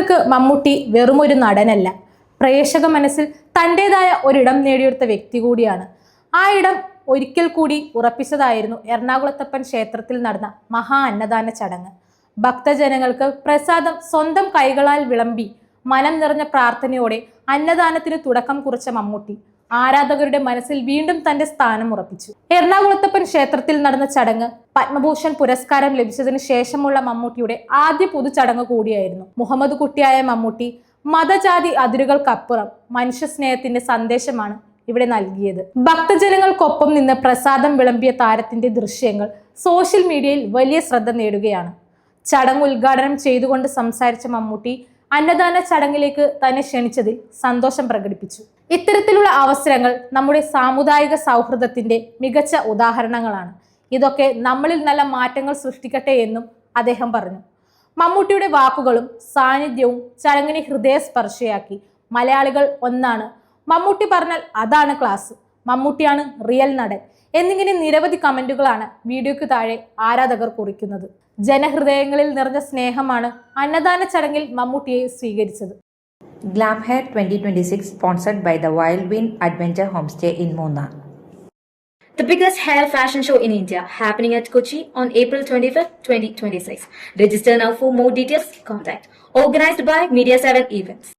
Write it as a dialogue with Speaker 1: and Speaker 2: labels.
Speaker 1: ഭക്തജനങ്ങൾക്ക് മമ്മൂട്ടി വെറുമൊരു നടനല്ല, പ്രേക്ഷക മനസ്സിൽ തൻ്റെതായ ഒരിടം നേടിയെടുത്ത വ്യക്തി കൂടിയാണ്. ആ ഇടം ഒരിക്കൽ കൂടി ഉറപ്പിച്ചതായിരുന്നു എറണാകുളത്തപ്പൻ ക്ഷേത്രത്തിൽ നടന്ന മഹാ അന്നദാന ചടങ്ങ്. ഭക്തജനങ്ങൾക്ക് പ്രസാദം സ്വന്തം കൈകളാൽ വിളമ്പി മനം നിറഞ്ഞ പ്രാർത്ഥനയോടെ അന്നദാനത്തിന് തുടക്കം കുറിച്ച മമ്മൂട്ടി ആരാധകരുടെ മനസ്സിൽ വീണ്ടും തന്റെ സ്ഥാനം ഉറപ്പിച്ചു. എറണാകുളത്തപ്പൻ ക്ഷേത്രത്തിൽ നടന്ന ചടങ്ങ് പത്മഭൂഷൺ പുരസ്കാരം ലഭിച്ചതിന് ശേഷമുള്ള മമ്മൂട്ടിയുടെ ആദ്യ പൊതുചടങ്ങ് കൂടിയായിരുന്നു. മുഹമ്മദ് കുട്ടിയായ മമ്മൂട്ടി മതജാതി അതിരുകൾക്കപ്പുറം മനുഷ്യ സ്നേഹത്തിന്റെ സന്ദേശമാണ് ഇവിടെ നൽകിയത്. ഭക്തജനങ്ങൾക്കൊപ്പം നിന്ന് പ്രസാദം വിളമ്പിയ താരത്തിന്റെ ദൃശ്യങ്ങൾ സോഷ്യൽ മീഡിയയിൽ വലിയ ശ്രദ്ധ നേടുകയാണ്. ചടങ്ങ് ഉദ്ഘാടനം ചെയ്തുകൊണ്ട് സംസാരിച്ച മമ്മൂട്ടി അന്നദാന ചടങ്ങിലേക്ക് തന്നെ ക്ഷണിച്ചതിൽ സന്തോഷം പ്രകടിപ്പിച്ചു. ഇത്തരത്തിലുള്ള അവസരങ്ങൾ നമ്മുടെ സാമുദായിക സൗഹൃദത്തിന്റെ മികച്ച ഉദാഹരണങ്ങളാണ്. ഇതൊക്കെ നമ്മളിൽ നല്ല മാറ്റങ്ങൾ സൃഷ്ടിക്കട്ടെ എന്നും അദ്ദേഹം പറഞ്ഞു. മമ്മൂട്ടിയുടെ വാക്കുകളും സാന്നിധ്യവും ചടങ്ങിനെ ഹൃദയസ്പർശിയാക്കി. മലയാളികൾ ഒന്നാണ്, മമ്മൂട്ടി പറഞ്ഞാൽ അതാണ് ക്ലാസ്, മമ്മൂട്ടിയാണ് റിയൽ നടൻ എന്നിങ്ങനെ നിരവധി കമന്റുകളാണ് വീഡിയോയ്ക്ക് താഴെ ആരാധകർ കുറിക്കുന്നത്. ജനഹൃദയങ്ങളിൽ നിറഞ്ഞ സ്നേഹമാണ് അന്നദാന ചടങ്ങിൽ മമ്മൂട്ടിയെ സ്വീകരിച്ചത്.
Speaker 2: Glam Hair 2026 sponsored by the Wild Wind Adventure Homestay in Munnar.
Speaker 3: The biggest hair fashion show in India, happening at Kochi on April 25th, 2026. Register now for more details. Contact. Organized by Media 7 Events.